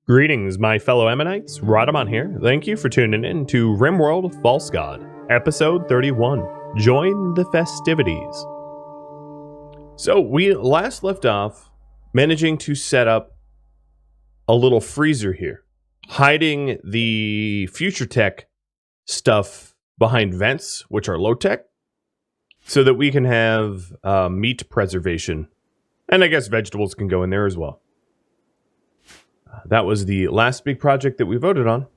Greetings, my fellow Ammonites. Rhadamant here. Thank you for tuning in to RimWorld False God, episode 31. Join the festivities. So we last left off managing to set up a little freezer here, hiding the future tech stuff behind vents, which are low tech, so that we can have meat preservation. And I guess vegetables can go in there as well. That was the last big project that we voted on.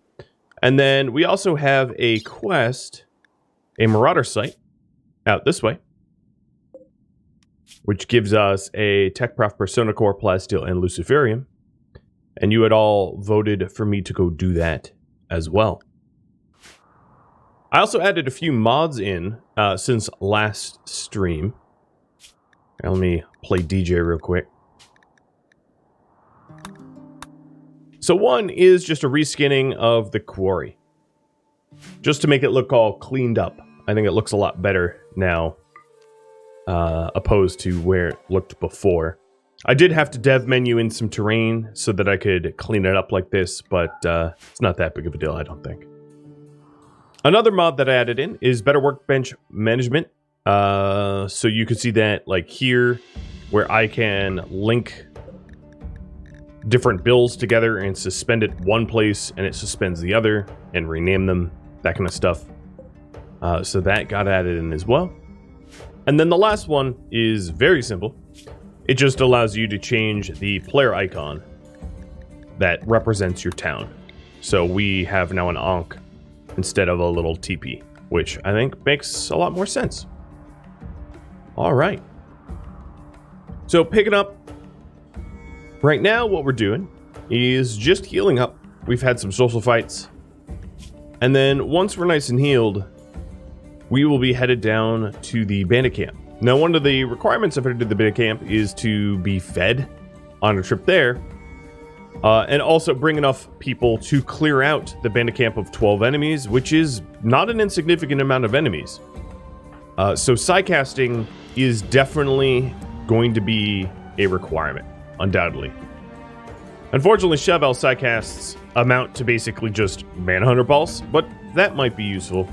And then we also have a quest, a Marauder site, out this way, which gives us a Tech Prof Persona Core, Plasteel, and Luciferium. And you had all voted for me to go do that as well. I also added a few mods in since last stream. Now, let me play DJ real quick. So one is just a reskinning of the quarry, just to make it look all cleaned up. I think it looks a lot better now, opposed to where it looked before. I did have to dev menu in some terrain so that I could clean it up like this, but it's not that big of a deal, I don't think. Another mod that I added in is better workbench management. So you can see that like here, where I can link different bills together and suspend it one place and it suspends the other and rename them, that kind of stuff. So that got added in as well. And then the last one is very simple. It just allows you to change the player icon that represents your town. So we have now an Ankh instead of a little teepee, which I think makes a lot more sense. All right. So picking up right now, what we're doing is just healing up. We've had some social fights. And then once we're nice and healed, we will be headed down to the bandit camp. Now, one of the requirements of heading to the bandit camp is to be fed on a trip there. And also bring enough people to clear out the bandit camp of 12 enemies, which is not an insignificant amount of enemies. So sidecasting is definitely going to be a requirement. Undoubtedly. Unfortunately, Chevelle sidecasts amount to basically just Manhunter Pulse, but that might be useful.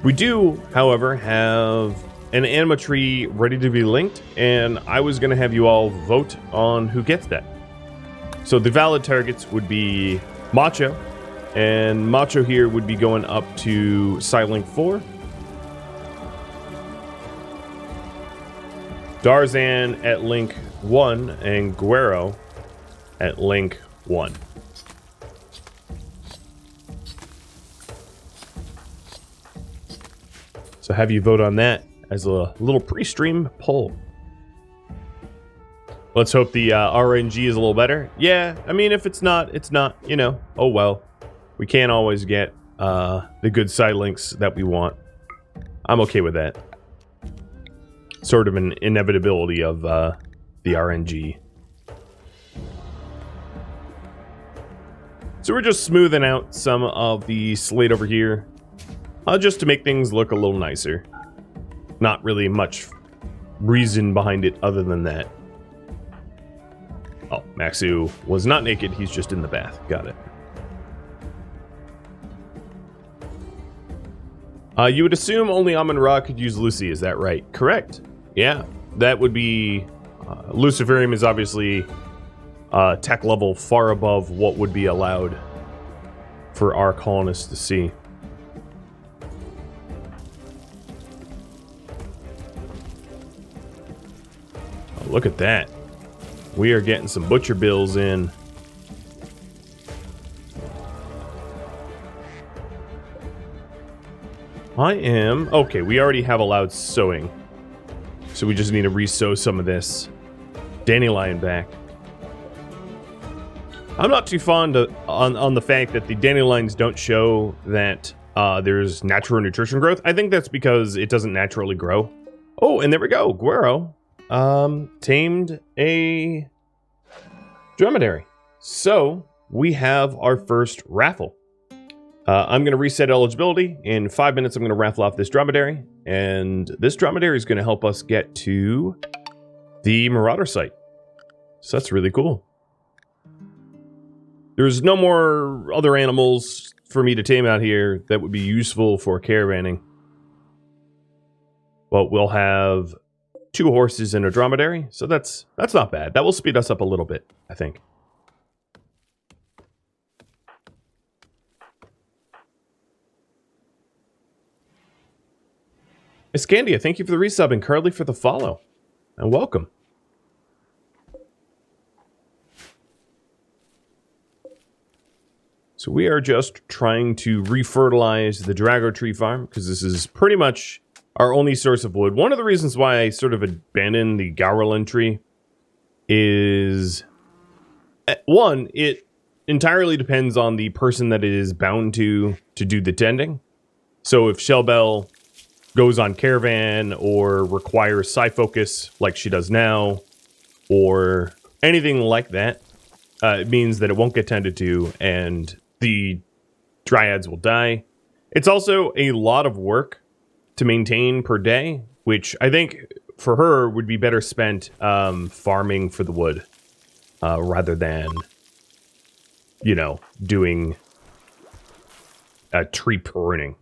We do, however, have an anima tree ready to be linked, and I was going to have you all vote on who gets that. So the valid targets would be Macho, and Macho here would be going up to Silink 4. Darzan at link 1 and Guero at link 1. So have you vote on that as a little pre-stream poll. Let's hope the RNG is a little better. Yeah, I mean, if it's not, it's not, you know, oh well. We can't always get the good side links that we want. I'm okay with that. Sort of an inevitability of the RNG. So we're just smoothing out some of the slate over here, just to make things look a little nicer. Not really much reason behind it other than that. Oh, Maxu was not naked, he's just in the bath. Got it. You would assume only Amon-Ra could use Lucy, is that right? Correct. Yeah, that would be... Luciferium is obviously tech level far above what would be allowed for our colonists to see. Oh, look at that. We are getting some butcher bills in. Okay, we already have allowed sewing. So we just need to re-sew some of this dandelion back. I'm not too fond of, on the fact that the dandelions don't show that there's natural nutrition growth. I think that's because it doesn't naturally grow. Oh, and there we go. Guero tamed a dromedary. So we have our first raffle. I'm going to reset eligibility. In 5 minutes, I'm going to raffle off this dromedary. And this dromedary is going to help us get to the Marauder site. So that's really cool. There's no more other animals for me to tame out here that would be useful for caravanning. But we'll have 2 horses and a dromedary, so that's not bad. That will speed us up a little bit, I think. Iscandia, thank you for the resub and Curly for the follow. And welcome. So we are just trying to refertilize the Drago tree farm, because this is pretty much our only source of wood. One of the reasons why I sort of abandoned the Gauralin tree is, one, it entirely depends on the person that it is bound to do the tending. So if Shellbell goes on caravan or requires psi focus like she does now, or anything like that, it means that it won't get tended to and the dryads will die. It's also a lot of work to maintain per day, which I think for her would be better spent farming for the wood rather than, you know, doing tree pruning.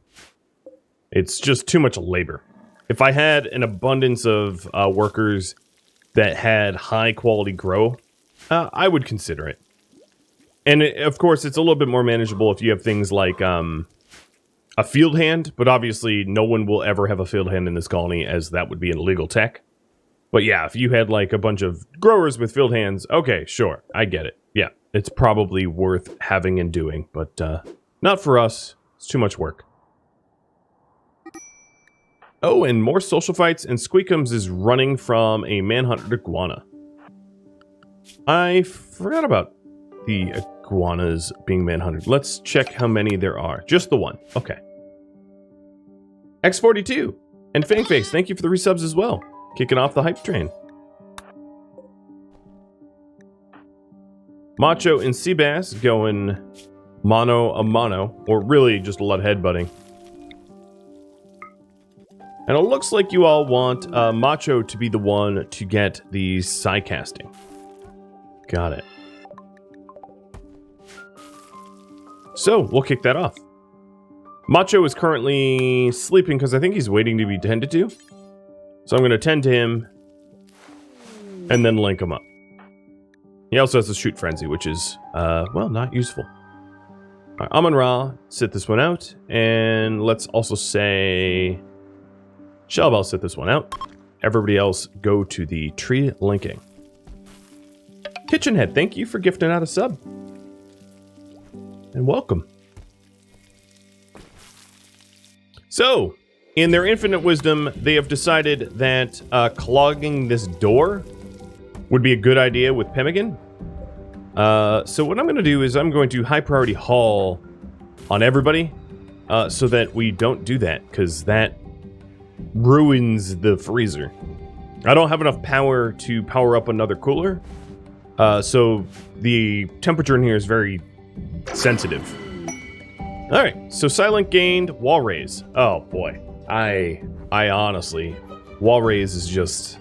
It's just too much labor. If I had an abundance of workers that had high quality grow, I would consider it. And of course, it's a little bit more manageable if you have things like a field hand, but obviously no one will ever have a field hand in this colony, as that would be an illegal tech. But yeah, if you had like a bunch of growers with field hands, okay, sure, I get it. Yeah, it's probably worth having and doing, but not for us. It's too much work. Oh, and more social fights, and Squeakums is running from a manhunted iguana. I forgot about the iguanas being manhunted. Let's check how many there are. Just the one. Okay. X42 and Fangface, thank you for the resubs as well. Kicking off the hype train. Macho and Seabass going mano a mano, or really just a lot of headbutting. And it looks like you all want Macho to be the one to get the psi casting. Got it. So, we'll kick that off. Macho is currently sleeping because I think he's waiting to be tended to. So I'm going to tend to him and then link him up. He also has a shoot frenzy, which is, well, not useful. All right, Amon-Ra, sit this one out. And let's also say Shellbell, sit this one out. Everybody else go to the tree linking. Kitchenhead, thank you for gifting out a sub. And welcome. So, in their infinite wisdom, they have decided that clogging this door would be a good idea with pemmican. So what I'm going to do is I'm going to high priority haul on everybody so that we don't do that, because that ruins the freezer. I don't have enough power to power up another cooler, so the temperature in here is very sensitive. Alright, so silent gained, wall raise. Oh boy, I honestly, wall raise is just,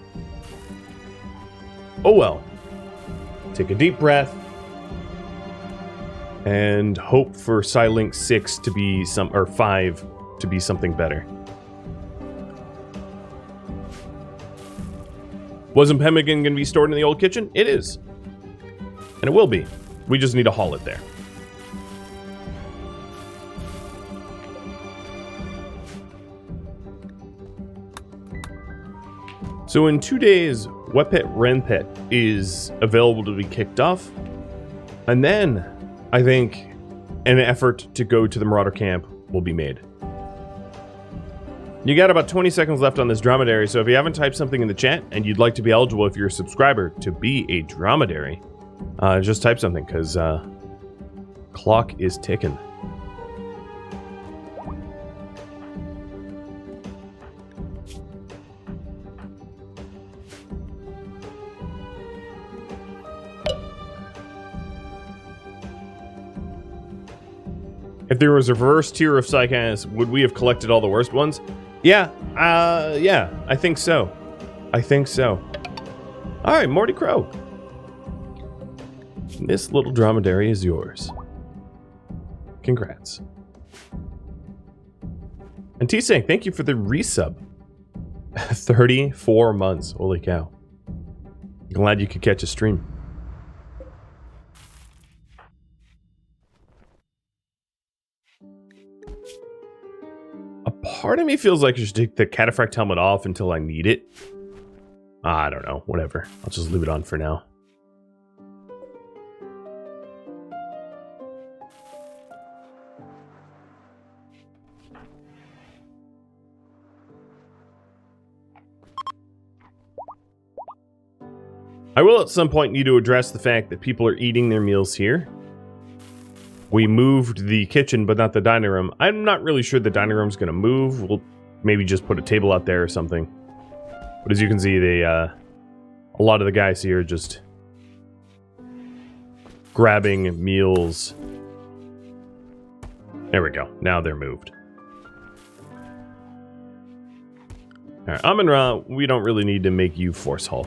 oh well. Take a deep breath and hope for Silink 6 to be or 5 to be something better. Wasn't pemmican going to be stored in the old kitchen? It is. And it will be. We just need to haul it there. So in 2 days, Wetpet Renpet is available to be kicked off. And then, I think, an effort to go to the Marauder camp will be made. You got about 20 seconds left on this dromedary, so if you haven't typed something in the chat and you'd like to be eligible if you're a subscriber to be a dromedary, just type something, because clock is ticking. If there was a reverse tier of Psychas, would we have collected all the worst ones? Yeah, I think so. I think so. Alright, Morty Crow. This little dromedary is yours. Congrats. And T-Sank, thank you for the resub. 34 months. Holy cow. Glad you could catch a stream. A part of me feels like I should take the cataphract helmet off until I need it. I don't know. Whatever. I'll just leave it on for now. I will at some point need to address the fact that people are eating their meals here. We moved the kitchen, but not the dining room. I'm not really sure the dining room's going to move. We'll maybe just put a table out there or something. But as you can see, they, a lot of the guys here are just grabbing meals. There we go. Now they're moved. Alright, Amun-Ra, we don't really need to make you force haul.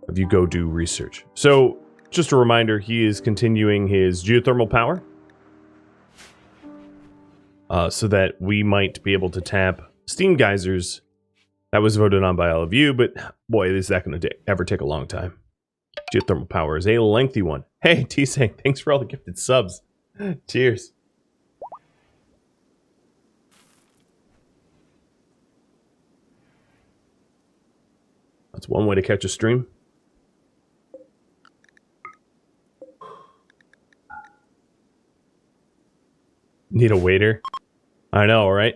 If you go do research. So, just a reminder, he is continuing his geothermal power. So that we might be able to tap steam geysers. That was voted on by all of you, but boy, is that going to ever take a long time. Geothermal power is a lengthy one. Hey, T-Sank, thanks for all the gifted subs. Cheers. That's one way to catch a stream. Need a waiter? I know, right?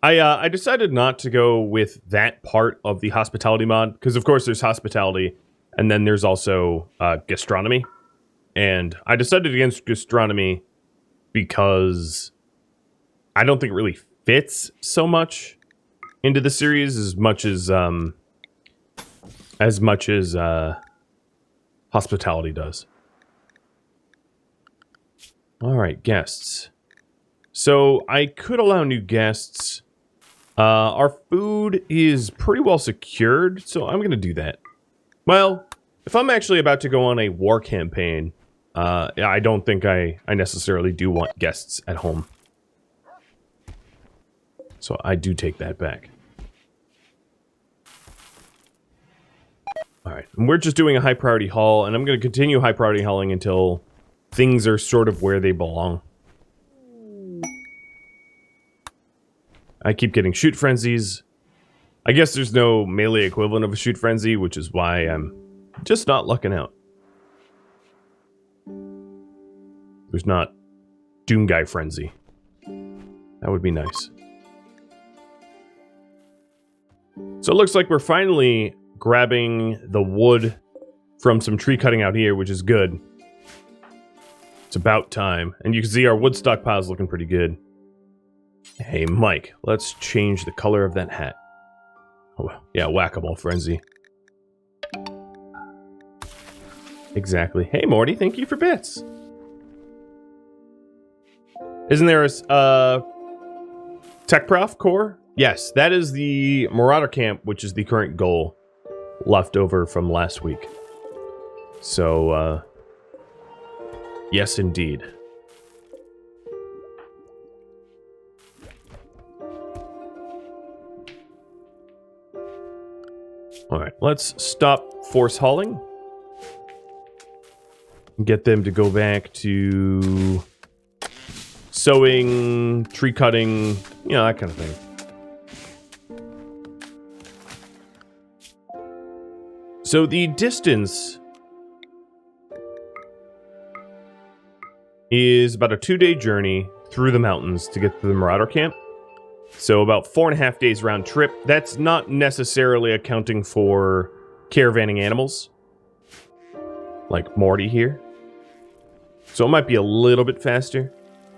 I decided not to go with that part of the hospitality mod, because of course there's hospitality, and then there's also gastronomy. And I decided against gastronomy because I don't think it really fits so much into the series as much as hospitality does. All right, guests. So I could allow new guests. Our food is pretty well secured, so I'm going to do that. Well, if I'm actually about to go on a war campaign, I don't think I necessarily do want guests at home. So I do take that back. Alright, and we're just doing a high priority haul, and I'm going to continue high priority hauling until things are sort of where they belong. I keep getting shoot frenzies. I guess there's no melee equivalent of a shoot frenzy, which is why I'm just not lucking out. There's not Doom Guy frenzy. That would be nice. So it looks like we're finally grabbing the wood from some tree cutting out here, which is good. It's about time. And you can see our wood stockpile's looking pretty good. Hey, Mike, let's change the color of that hat. Oh, yeah, whack-a-mole frenzy. Exactly. Hey, Morty, thank you for bits. Isn't there a Tech Prof core? Yes, that is the Marauder camp, which is the current goal left over from last week. So, yes, indeed. Alright, let's stop force hauling. Get them to go back to sowing, tree cutting, you know, that kind of thing. So the distance is about a 2-day journey through the mountains to get to the Marauder camp. So about 4.5 days round trip. That's not necessarily accounting for caravanning animals, like Morty here. So it might be a little bit faster,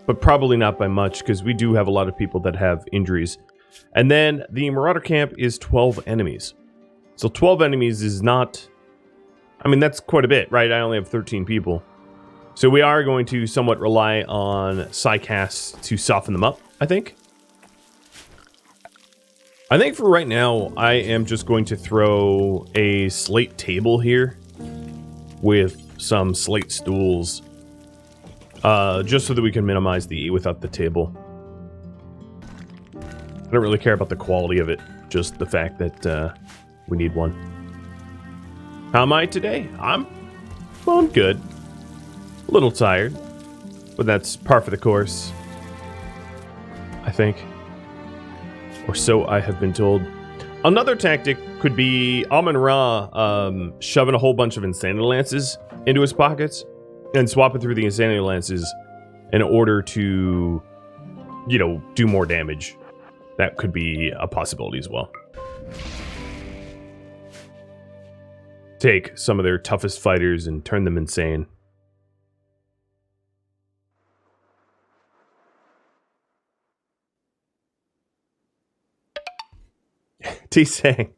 but probably not by much, because we do have a lot of people that have injuries. And then the Marauder camp is 12 enemies. So 12 enemies is not... I mean, that's quite a bit, right? I only have 13 people. So we are going to somewhat rely on Psycasts to soften them up, I think. I think for right now, I am just going to throw a slate table here with some slate stools, just so that we can minimize the without the table. I don't really care about the quality of it, just the fact that we need one. How am I today? I'm good. A little tired, but that's par for the course, I think. Or so I have been told. Another tactic could be Amun-Ra shoving a whole bunch of Insanity Lances into his pockets and swapping through the Insanity Lances in order to, you know, do more damage. That could be a possibility as well. Take some of their toughest fighters and turn them insane. T-Sang,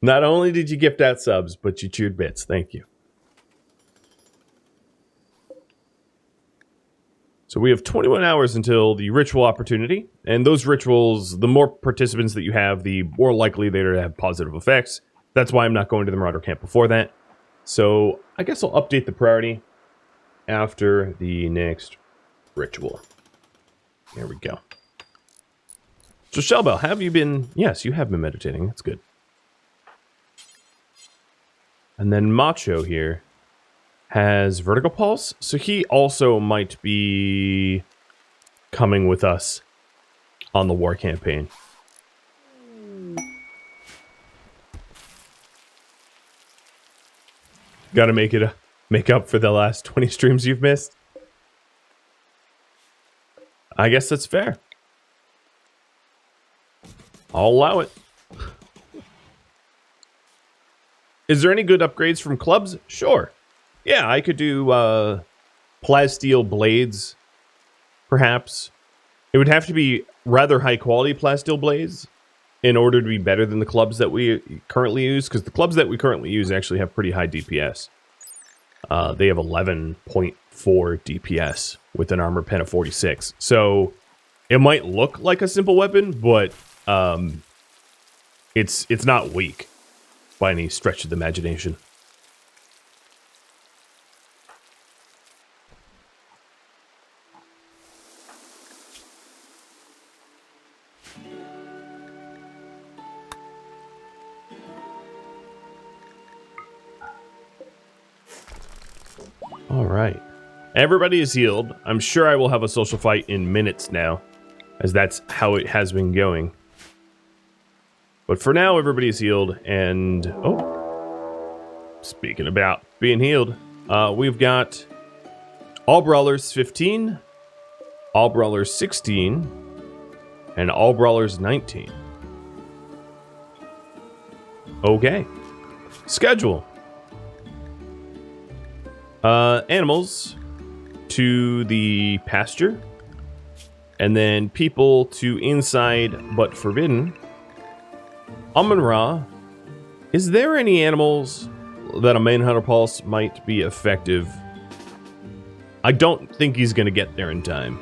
not only did you gift out subs, but you chewed bits. Thank you. So we have 21 hours until the ritual opportunity, and those rituals, the more participants that you have, the more likely they're to have positive effects. That's why I'm not going to the Marauder camp before that. So I guess I'll update the priority after the next ritual. There we go. So Shellbell, have you been... Yes, you have been meditating. That's good. And then Macho here has Vertical Pulse, so he also might be coming with us on the war campaign. Gotta make up for the last 20 streams you've missed. I guess that's fair. I'll allow it. Is there any good upgrades from clubs? Sure. Yeah, I could do plasteel blades, perhaps. It would have to be rather high quality plasteel blades in order to be better than the clubs that we currently use, because the clubs that we currently use actually have pretty high DPS. They have 11.4 DPS with an armor pen of 46. So it might look like a simple weapon, but it's not weak by any stretch of the imagination. All right. Everybody is healed. I'm sure I will have a social fight in minutes now, as that's how it has been going. But for now, everybody is healed, and... Oh. Speaking about being healed, we've got All Brawlers 15, All Brawlers 16, and All Brawlers 19. Okay. Schedule. Animals to the pasture, and then people to inside but forbidden. Amun-Ra, is there any animals that a Manhunter Pulse might be effective? I don't think he's going to get there in time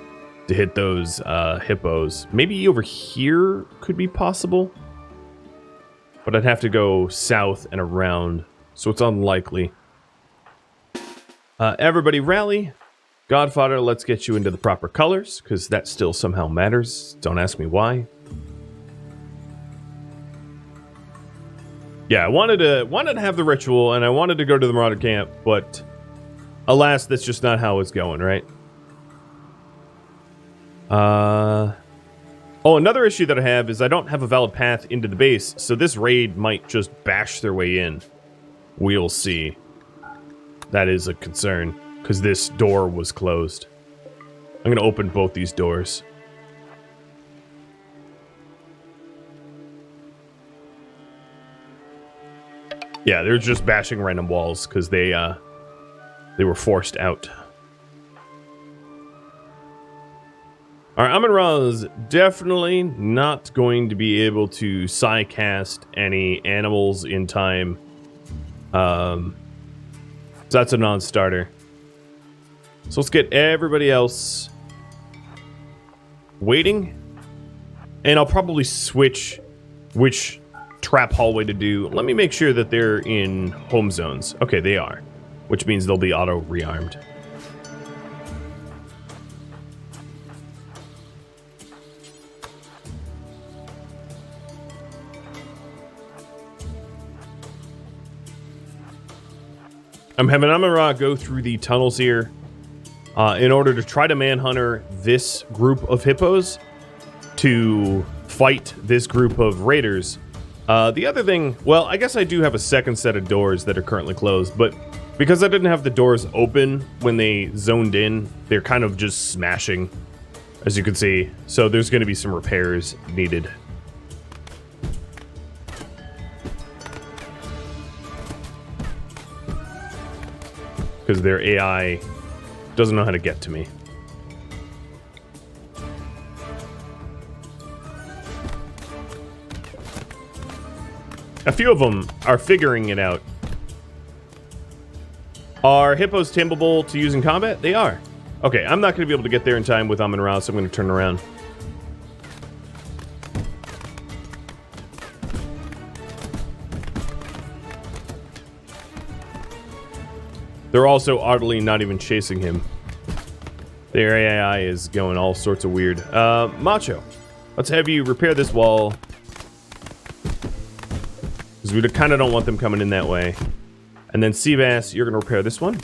to hit those hippos. Maybe over here could be possible, but I'd have to go south and around, so it's unlikely. Everybody rally. Godfather, let's get you into the proper colors, because that still somehow matters. Don't ask me why. Yeah, I wanted to have the ritual, and I wanted to go to the Marauder camp, but alas, that's just not how it's going, right? Oh, another issue that I have is I don't have a valid path into the base, so this raid might just bash their way in. We'll see. That is a concern, because this door was closed. I'm going to open both these doors. Yeah, they're just bashing random walls, because they were forced out. Alright, Amun-Ra is definitely not going to be able to psi-cast any animals in time. So that's a non-starter. So let's get everybody else waiting. And I'll probably switch which trap hallway to do. Let me make sure that they're in home zones. Okay, they are. which means they'll be auto rearmed. I'm having Amun-Ra go through the tunnels here in order to try to manhunter this group of hippos to fight this group of raiders. The other thing, well, I guess I do have a second set of doors that are currently closed, but because I didn't have the doors open when they zoned in, they're kind of just smashing, as you can see. So there's going to be some repairs needed. Because their AI doesn't know how to get to me. A few of them are figuring it out. Are hippos tameable to use in combat? They are. Okay, I'm not going to be able to get there in time with Amun-Ra, so I'm going to turn around. They're also oddly not even chasing him. Their AI is going all sorts of weird. Macho, let's have you repair this wall. Because we kind of don't want them coming in that way. And then Seabass, you're going to repair this one.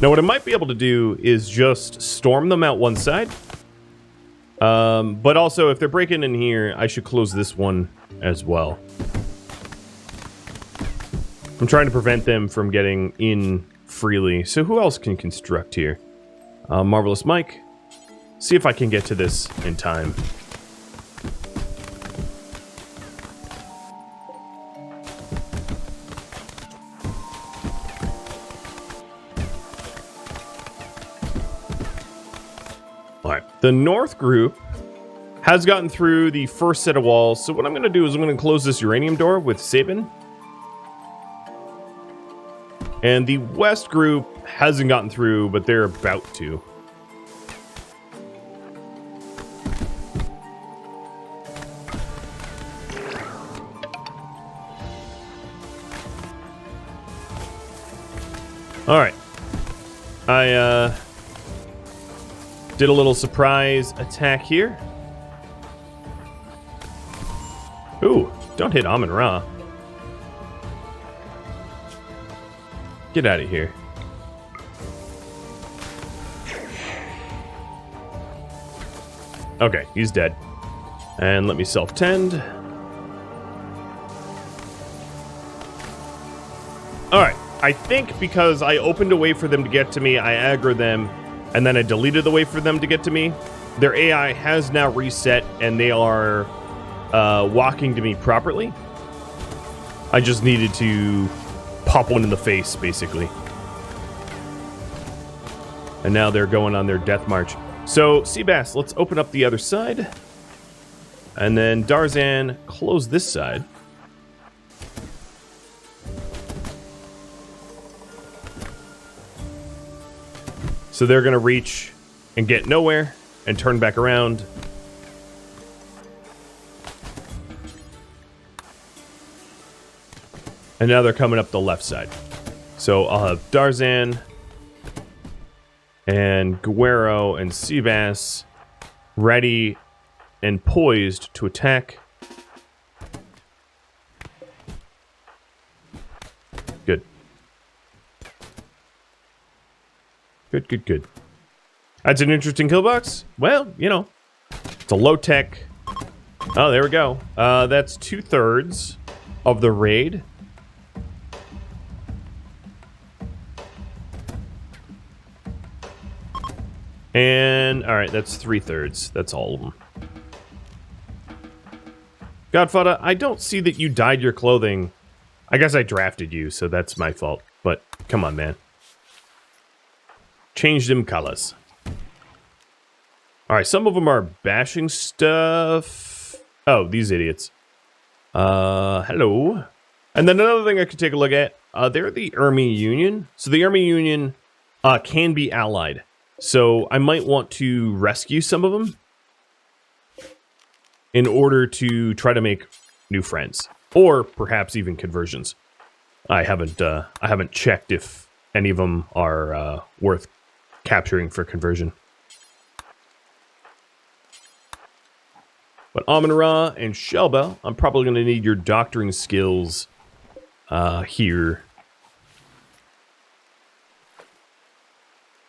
Now what I might be able to do is just storm them out one side. But also, if they're breaking in here, I should close this one as well. I'm trying to prevent them from getting in freely. So who else can construct here? Marvelous Mike. See if I can get to this in time. Alright, the North group has gotten through the first set of walls. So what I'm going to do is I'm going to close this uranium door with Sabin. And the West group hasn't gotten through, but they're about to. Alright. I did a little surprise attack here. Ooh, don't hit Amun-Ra. Get out of here. Okay, he's dead. And let me self-tend. Alright, I think because I opened a way for them to get to me, I aggroed them, and then I deleted the way for them to get to me. Their AI has now reset, and they are walking to me properly. I just needed to pop one in the face, basically. And now they're going on their death march. So, Seabass, let's open up the other side. And then Darzan, close this side. So they're going to reach and get nowhere and turn back around. And now they're coming up the left side. So I'll have Darzan and Guerrero and Seabass ready and poised to attack. Good. Good. That's an interesting kill box. Well, you know, it's a low tech. Oh, there we go. That's 2/3 of the raid. And, alright, that's 3/3. That's all of them. Godfather, I don't see that you dyed your clothing. I guess I drafted you, so that's my fault. But, come on, man. Change them colors. Alright, some of them are bashing stuff. Oh, these idiots. Hello. And then another thing I could take a look at. They're the Army Union. So the Army Union can be allied. So I might want to rescue some of them in order to try to make new friends. Or perhaps even conversions. I haven't checked if any of them are worth capturing for conversion. But Amon-Ra and Shelba, I'm probably going to need your doctoring skills here.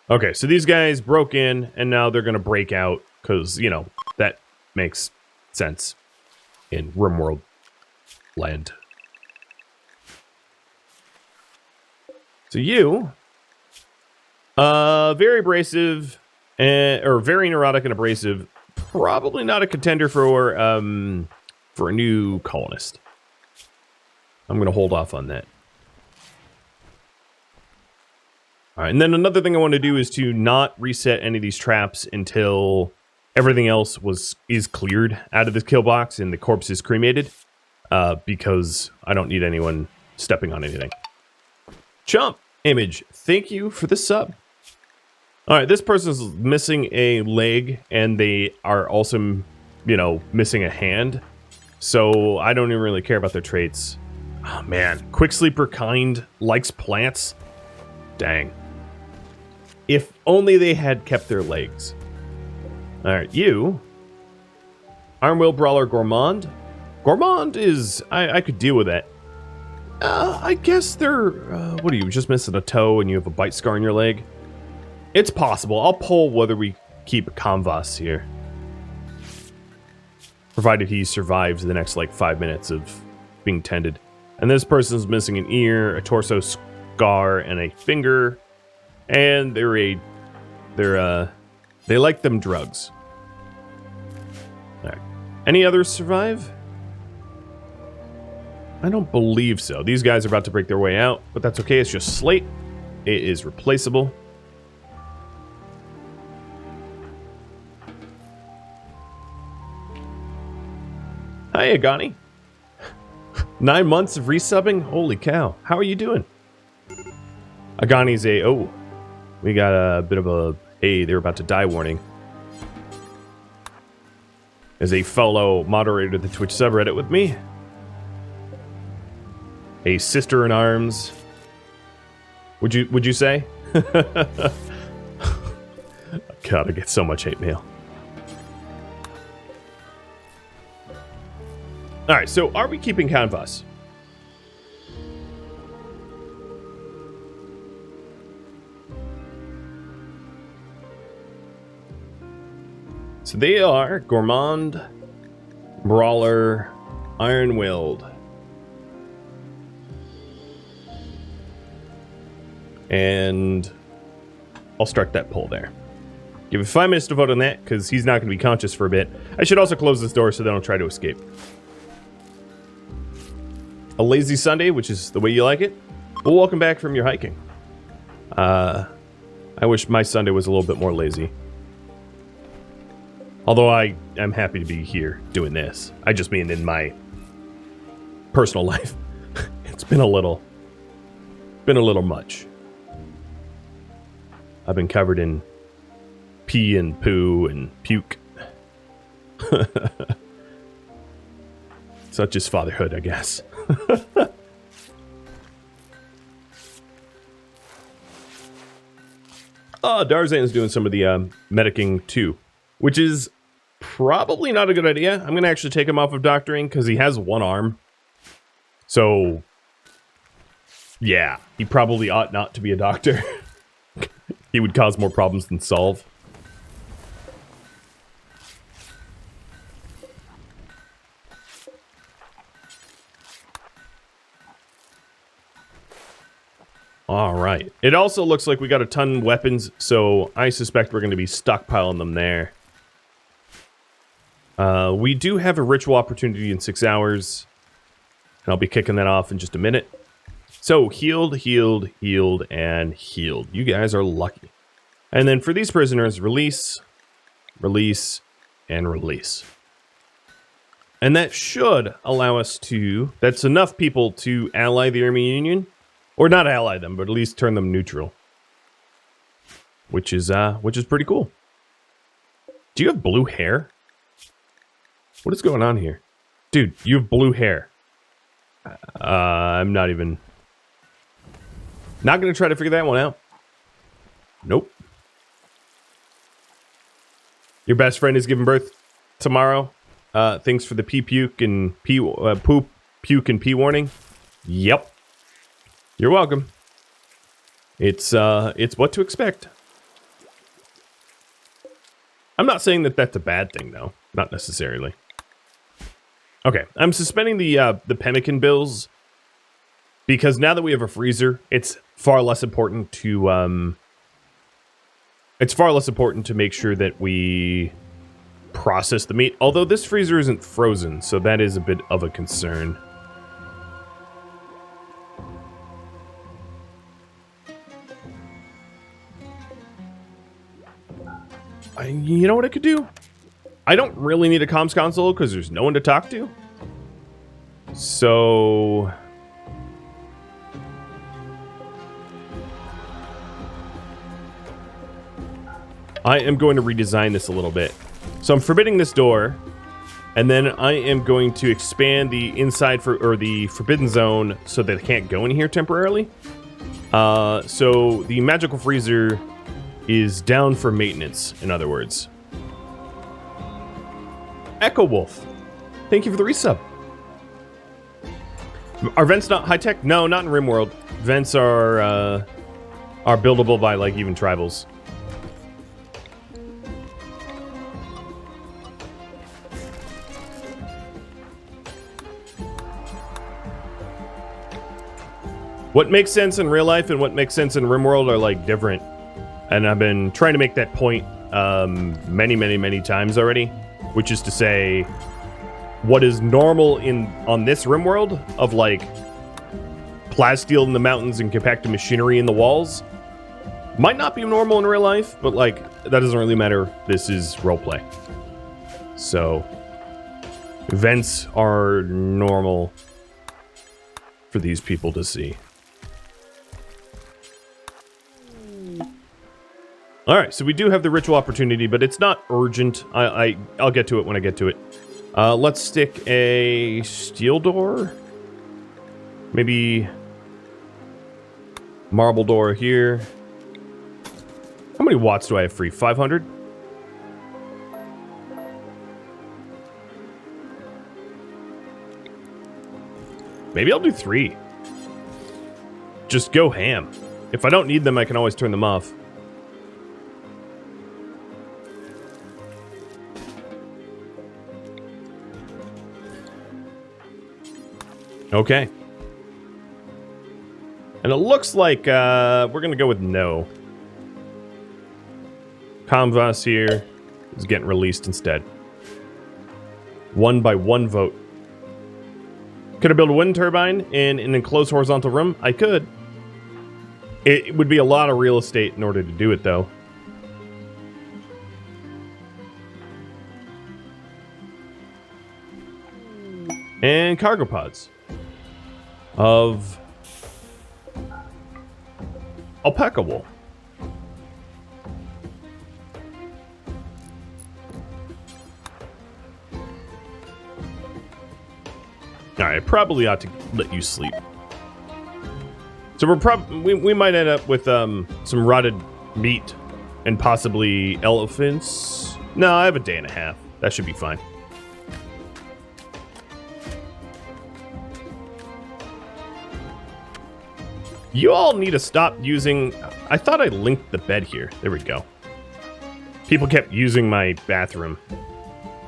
Okay, so these guys broke in, and now they're going to break out, because, you know, that makes sense in RimWorld land. So you, very abrasive, or very neurotic and abrasive, probably not a contender for a new colonist. I'm going to hold off on that. All right, and then another thing I want to do is to not reset any of these traps until everything else is cleared out of this kill box and the corpse is cremated, because I don't need anyone stepping on anything. Chump Image, thank you for the sub. All right, this person's missing a leg, and they are also, you know, missing a hand. So I don't even really care about their traits. Oh, man. Quick sleeper, kind, likes plants. Dang. If only they had kept their legs. All right, you. Iron-Will Brawler Gourmand. Gourmand is... I could deal with that. I guess they're... what are you, just missing a toe and you have a bite scar on your leg? It's possible. I'll poll whether we keep a Canvas here. Provided he survives the next, like, 5 minutes of being tended. And this person's missing an ear, a torso scar, and a finger. And they like them drugs. All right. Any others survive? I don't believe so. These guys are about to break their way out, but that's okay. It's just slate. It is replaceable. Hi, Agani. 9 months of resubbing? Holy cow. How are you doing? Agani's a... Oh, we got a bit of a... Hey, they're about to die warning. As a fellow moderator of the Twitch subreddit with me. A sister in arms. Would you say? God, I get so much hate mail. Alright, so are we keeping Canvas? So they are Gourmand, Brawler, Iron-Willed. And I'll start that poll there. Give it 5 minutes to vote on that, because he's not going to be conscious for a bit. I should also close this door so they don't try to escape. A lazy Sunday, which is the way you like it. Well, welcome back from your hiking. I wish my Sunday was a little bit more lazy. Although I am happy to be here doing this. I just mean in my personal life. It's been a little much. I've been covered in pee and poo and puke. Such is fatherhood, I guess. Oh, Darzan's doing some of the medicing too, which is probably not a good idea. I'm going to actually take him off of doctoring because he has one arm. So, yeah, he probably ought not to be a doctor. He would cause more problems than solve. All right. It also looks like we got a ton of weapons, so I suspect we're going to be stockpiling them there. We do have a ritual opportunity in 6 hours, and I'll be kicking that off in just a minute. So, healed, healed, healed, and healed. You guys are lucky. And then for these prisoners, release, release, and release. And that should allow us to... That's enough people to ally the Army Union. Or not ally them, but at least turn them neutral. Which is pretty cool. Do you have blue hair? What is going on here? Dude, you have blue hair. I'm not going to try to figure that one out. Nope. Your best friend is giving birth tomorrow. Thanks for the puke and poop, puke and pee warning. Yep. You're welcome. It's what to expect. I'm not saying that that's a bad thing, though. Not necessarily. Okay, I'm suspending the pemmican bills because now that we have a freezer, it's far less important to make sure that we process the meat. Although this freezer isn't frozen, so that is a bit of a concern. You know what I could do? I don't really need a comms console because there's no one to talk to. So I am going to redesign this a little bit. So I'm forbidding this door, and then I am going to expand the inside or the forbidden zone so that it can't go in here temporarily. So the magical freezer is down for maintenance, in other words. Echo Wolf, thank you for the resub. Are vents not high-tech? No, not in RimWorld. Vents are buildable by, like, even tribals. What makes sense in real life and what makes sense in RimWorld are, like, different. And I've been trying to make that point many times already, which is to say, what is normal on this RimWorld of like plasteel in the mountains and compacted machinery in the walls might not be normal in real life, but like that doesn't really matter. This is roleplay, so vents are normal for these people to see. All right, so we do have the ritual opportunity, but it's not urgent. I'll get to it when I get to it. Let's stick a steel door. Maybe marble door here. How many watts do I have free? 500? Maybe I'll do 3. Just go ham. If I don't need them, I can always turn them off. Okay. And it looks like we're going to go with no. Convas here is getting released instead. 1 by 1 vote. Could I build a wind turbine in an enclosed horizontal room? I could. It would be a lot of real estate in order to do it, though. And cargo pods of alpaca wool. Alright, I probably ought to let you sleep. So we might end up with some rotted meat and possibly elephants. No, I have a day and a half. That should be fine. You all need to stop using... I thought I linked the bed here. There we go. People kept using my bathroom,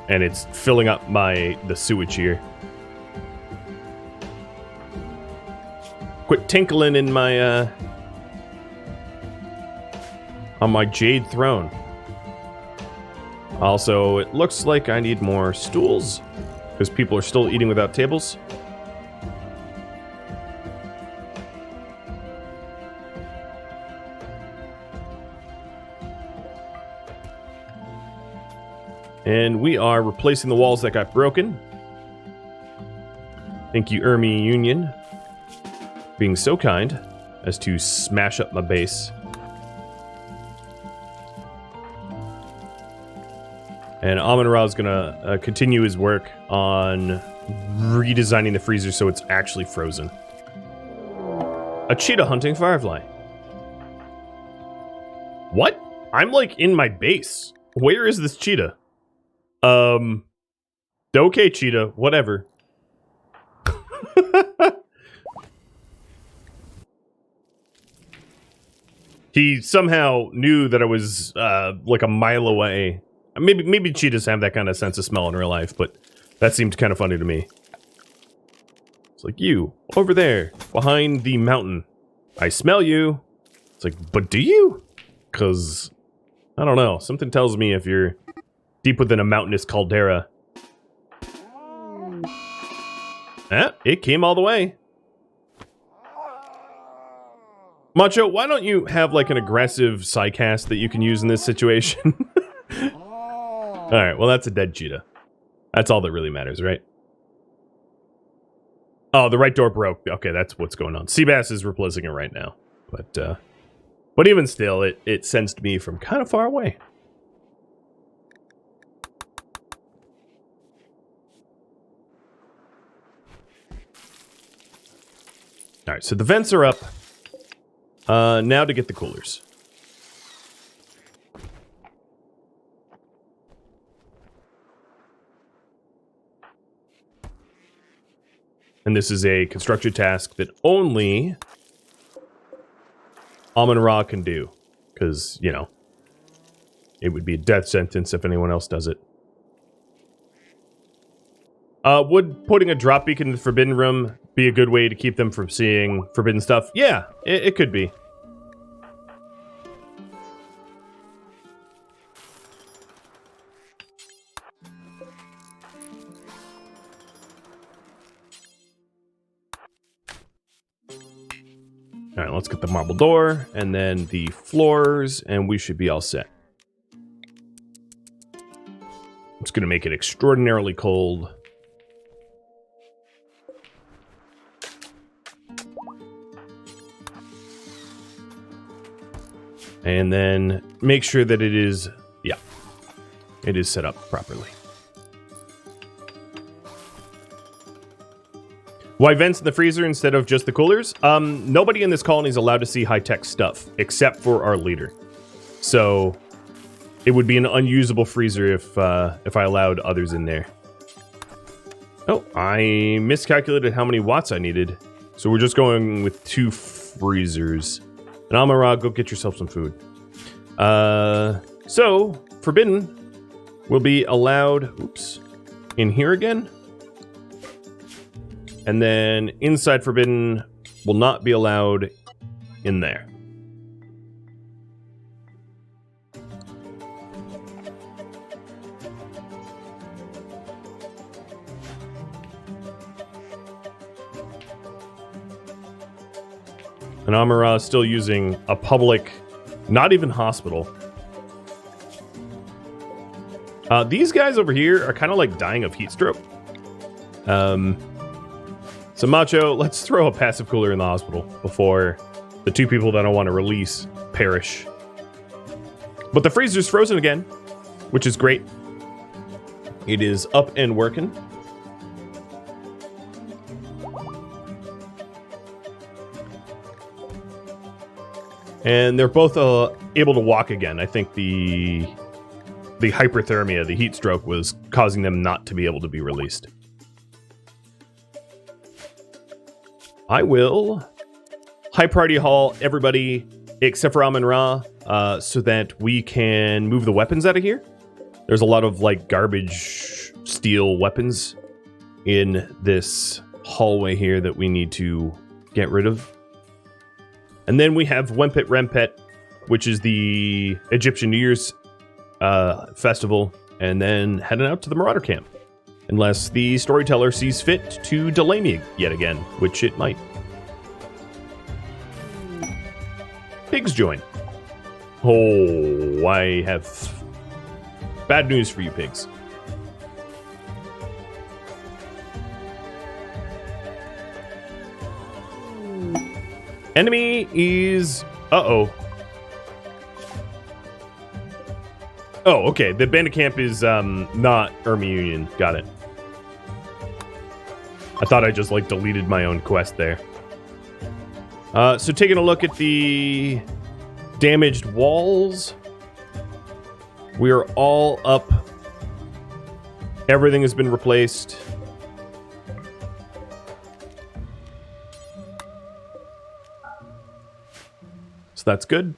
and it's filling up the sewage here. Quit tinkling in my on my jade throne. Also, it looks like I need more stools because people are still eating without tables. And we are replacing the walls that got broken. Thank you, Ermi Union, being so kind as to smash up my base. And Amun Ra is going to continue his work on redesigning the freezer so it's actually frozen. A cheetah hunting firefly. What? I'm like in my base. Where is this cheetah? Okay, cheetah, whatever. He somehow knew that I was like a mile away. Maybe cheetahs have that kind of sense of smell in real life, but that seemed kind of funny to me. It's like, you, over there, behind the mountain. I smell you. It's like, but do you? Because, I don't know. Something tells me if you're deep within a mountainous caldera. It came all the way. Macho, why don't you have like an aggressive psycast that you can use in this situation? Alright, well that's a dead cheetah. That's all that really matters, right? Oh, the right door broke. Okay, that's what's going on. Seabass is replacing it right now. But even still, it sensed me from kind of far away. Alright, so the vents are up. Now to get the coolers. And this is a construction task that only Amon-Ra can do. Because, you know, it would be a death sentence if anyone else does it. Would putting a drop beacon in the Forbidden Room be a good way to keep them from seeing forbidden stuff? Yeah, it could be. Alright, let's get the marble door, and then the floors, and we should be all set. It's going to make it extraordinarily cold. And then make sure that it is, yeah, it is set up properly. Why vents in the freezer instead of just the coolers? Nobody in this colony is allowed to see high-tech stuff, except for our leader. So, it would be an unusable freezer if I allowed others in there. Oh, I miscalculated how many watts I needed. So we're just going with 2 freezers. And Amon-Ra, go get yourself some food. So, Forbidden will be allowed, oops, in here again. And then inside Forbidden will not be allowed in there. And Amon-Ra is still using a public, not even hospital. These guys over here are kind of like dying of heat stroke. So Macho, let's throw a passive cooler in the hospital before the 2 people that I want to release perish. But the freezer's frozen again, which is great. It is up and working. And they're both able to walk again. I think the hyperthermia, the heat stroke, was causing them not to be able to be released. I will high party haul everybody except for Amon-Ra so that we can move the weapons out of here. There's a lot of like garbage steel weapons in this hallway here that we need to get rid of. And then we have Wempet Rempet, which is the Egyptian New Year's festival, and then heading out to the Marauder camp. Unless the storyteller sees fit to delay me yet again, which it might. Pigs join. Oh, I have bad news for you, pigs. Enemy is... Uh-oh. Oh, okay. The bandit camp is not Ermi Union. Got it. I thought I just, like, deleted my own quest there. So taking a look at the damaged walls. We are all up. Everything has been replaced. So that's good.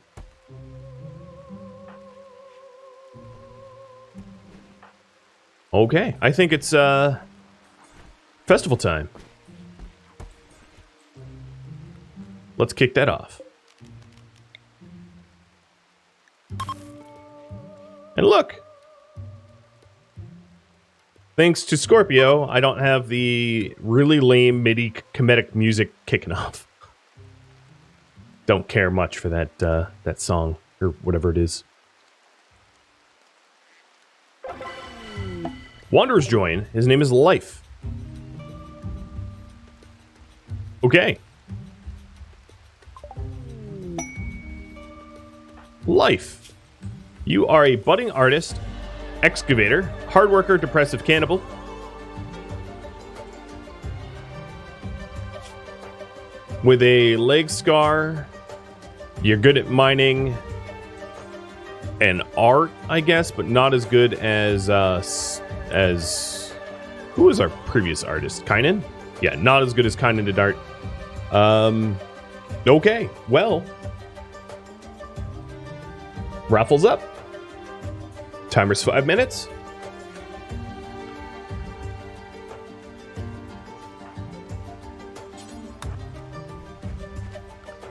Okay, I think it's festival time. Let's kick that off. And look! Thanks to Scorpio, I don't have the really lame MIDI comedic music kicking off. Don't care much for that that song, or whatever it is. Wanderers join. His name is Life. Okay. Life. You are a budding artist, excavator, hard worker, depressive cannibal. With a leg scar. You're good at mining and art, I guess, but not as good as who was our previous artist? Kynan? Yeah, not as good as Kynan did art. Okay, well, raffles up. Timer's 5 minutes.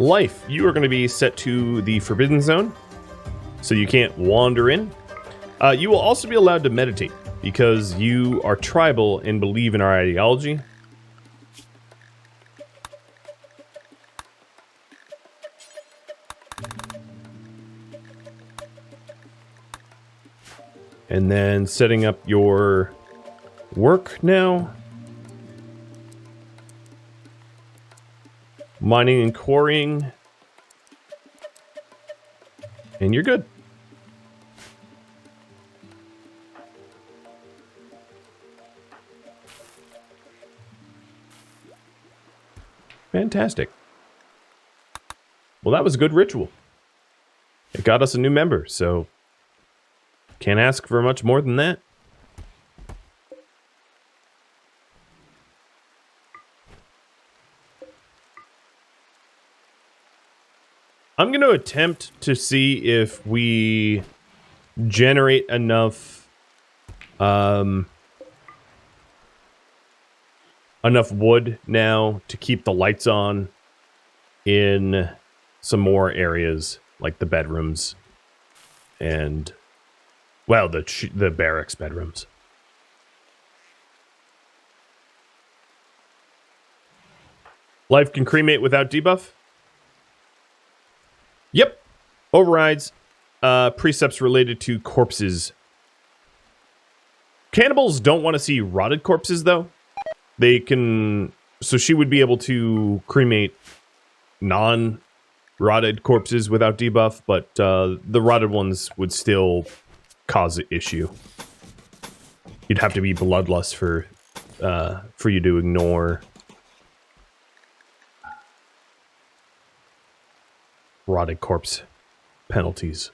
Life, you are going to be set to the Forbidden Zone, so you can't wander in. You will also be allowed to meditate, because you are tribal and believe in our ideology. And then setting up your work now. Mining and quarrying. And you're good. Fantastic. Well, that was a good ritual. It got us a new member, so can't ask for much more than that. I'm going to attempt to see if we generate enough enough wood now to keep the lights on in some more areas, like the bedrooms and, well, the barracks bedrooms. Life can cremate without debuff? Yep. Overrides precepts related to corpses. Cannibals don't want to see rotted corpses, though. They can... So she would be able to cremate non-rotted corpses without debuff, but the rotted ones would still cause an issue. You'd have to be bloodlust for you to ignore rotted corpse penalties.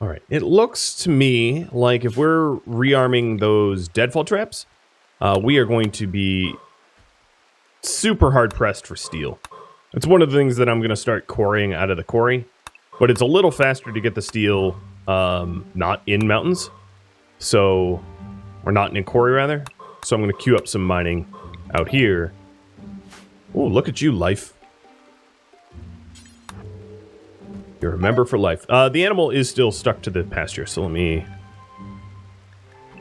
All right. It looks to me like if we're rearming those deadfall traps, we are going to be super hard pressed for steel. It's one of the things that I'm going to start quarrying out of the quarry, but it's a little faster to get the steel not in mountains, or not in a quarry rather. So I'm going to queue up some mining out here. Oh, look at you, Life. You're a member for life. The animal is still stuck to the pasture, so let me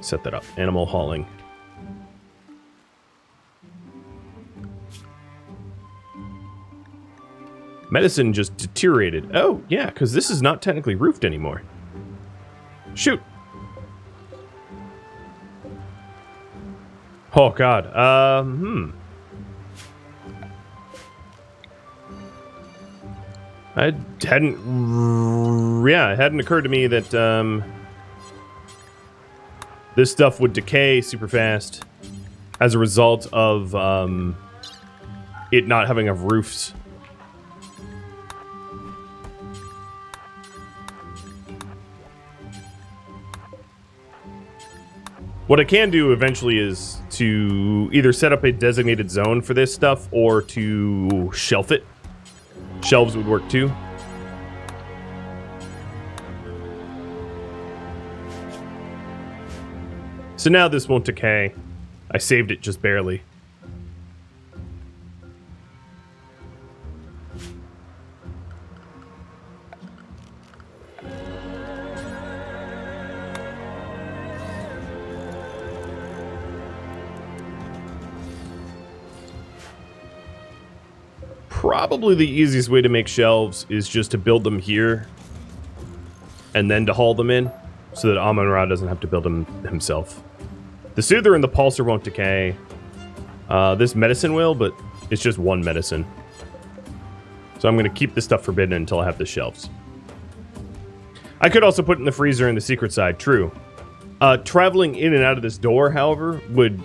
set that up. Animal hauling. Medicine just deteriorated. Oh, yeah, because this is not technically roofed anymore. Shoot. Oh, God. It hadn't occurred to me that This stuff would decay super fast as a result of it not having enough roofs. What I can do eventually is to either set up a designated zone for this stuff or to shelf it. Shelves would work too. So now this won't decay. I saved it just barely. Probably the easiest way to make shelves is just to build them here and then to haul them in so that Amon-Ra doesn't have to build them himself. The Soother and the Pulsar won't decay. This medicine will, but it's just one medicine. So I'm going to keep this stuff forbidden until I have the shelves. I could also put it in the freezer in the secret side, true. Traveling in and out of this door, however, would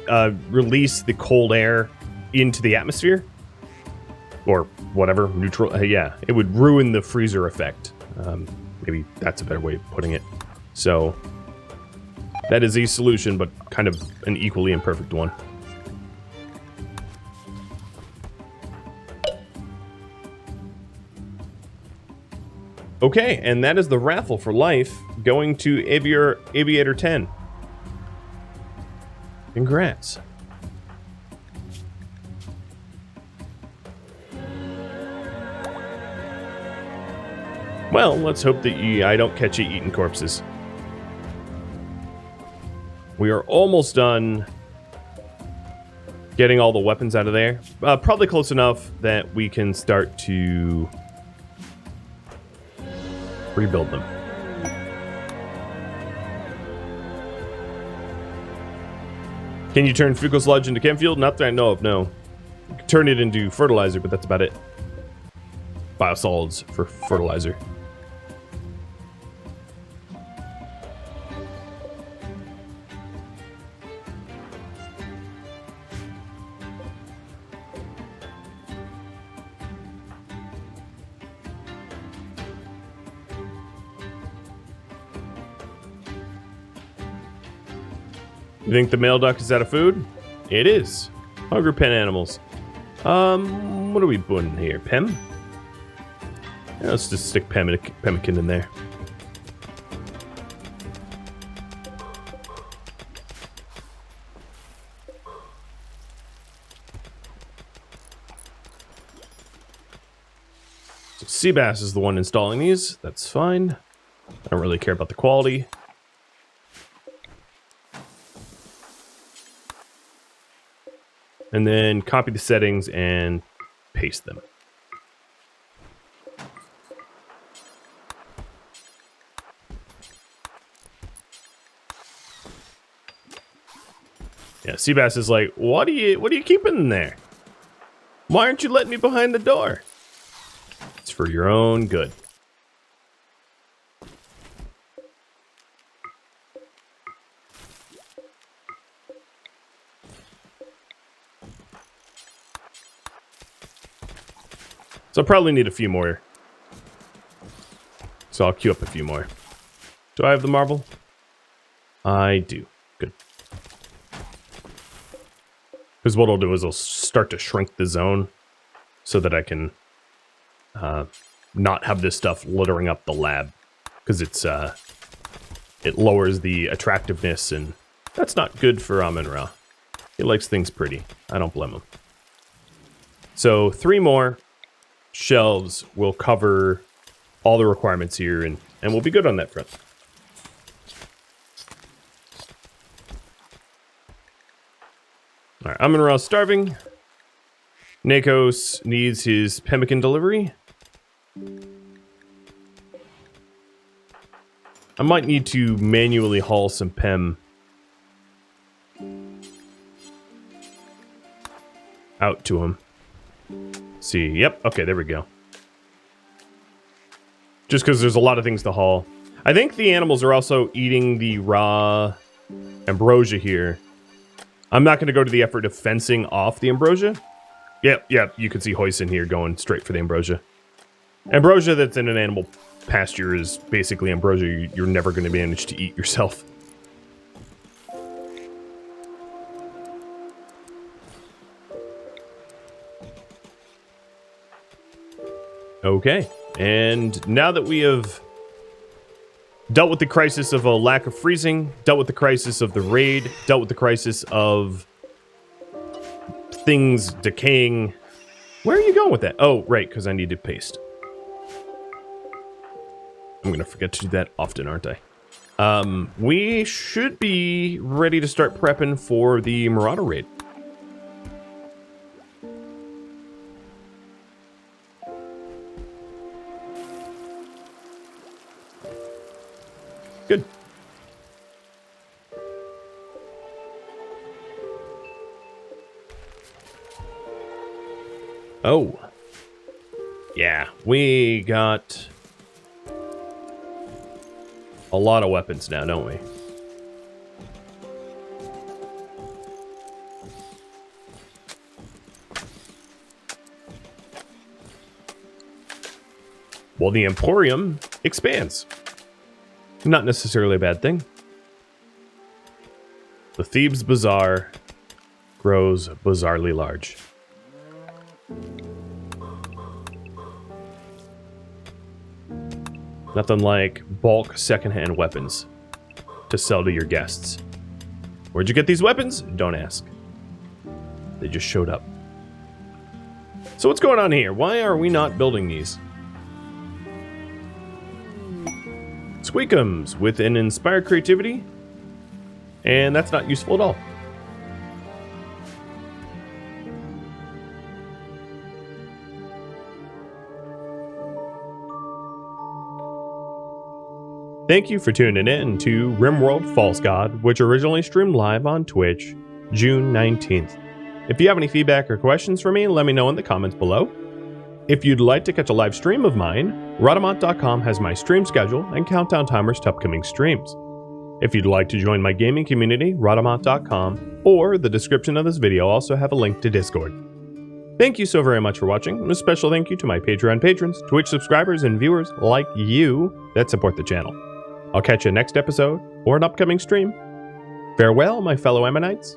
release the cold air into the atmosphere. Or whatever, neutral, yeah, it would ruin the freezer effect. Maybe that's a better way of putting it. So, that is a solution, but kind of an equally imperfect one. Okay, and that is the raffle for life going to Aviator 10. Congrats. Well, let's hope that I don't catch you eating corpses. We are almost done getting all the weapons out of there. Probably close enough that we can start to rebuild them. Can you turn Fukel sludge into chem fuel? Not that I know of, no. You can turn it into fertilizer, but that's about it. Biosolids for fertilizer. You think the male duck is out of food? It is. Hunger pen animals. What are we putting here? Pem? Yeah, let's just stick pemmican in there. So Seabass is the one installing these. That's fine. I don't really care about the quality. And then copy the settings and paste them. Yeah, Seabass is like, what are you keeping in there? Why aren't you letting me behind the door? It's for your own good. So I'll probably need a few more. So I'll queue up a few more. Do I have the marble? I do. Good. Because what I'll do is I'll start to shrink the zone so that I can not have this stuff littering up the lab. Because it lowers the attractiveness, and that's not good for Amon-Ra. He likes things pretty. I don't blame him. So 3 more shelves will cover all the requirements here, and we'll be good on that front. Alright, Amon-Ra's starving. Nakos needs his pemmican delivery. I might need to manually haul some pem out to him. See, yep, okay, there we go. Just because there's a lot of things to haul. I think the animals are also eating the raw ambrosia here. I'm not going to go to the effort of fencing off the ambrosia. Yep, you can see Hoisin here going straight for the ambrosia. Ambrosia that's in an animal pasture is basically ambrosia you're never going to manage to eat yourself. Okay, and now that we have dealt with the crisis of a lack of freezing, dealt with the crisis of the raid, dealt with the crisis of things decaying. Where are you going with that? Oh, right, because I need to paste. I'm going to forget to do that often, aren't I? We should be ready to start prepping for the Marauder Raid. Good. Oh. Yeah, we got a lot of weapons now, don't we? Well, the Emporium expands. Not necessarily a bad thing. The Thebes Bazaar grows bizarrely large. Nothing like bulk secondhand weapons to sell to your guests. Where'd you get these weapons? Don't ask. They just showed up. So what's going on here? Why are we not building these? Squeakums with an inspired creativity, and that's not useful at all. Thank you for tuning in to RimWorld False God, which originally streamed live on Twitch, June 19th. If you have any feedback or questions for me, let me know in the comments below. If you'd like to catch a live stream of mine, Rhadamant.com has my stream schedule and countdown timers to upcoming streams. If you'd like to join my gaming community, Rhadamant.com or the description of this video also have a link to Discord. Thank you so very much for watching, and a special thank you to my Patreon patrons, Twitch subscribers, and viewers like you that support the channel. I'll catch you next episode or an upcoming stream. Farewell, my fellow Ammonites.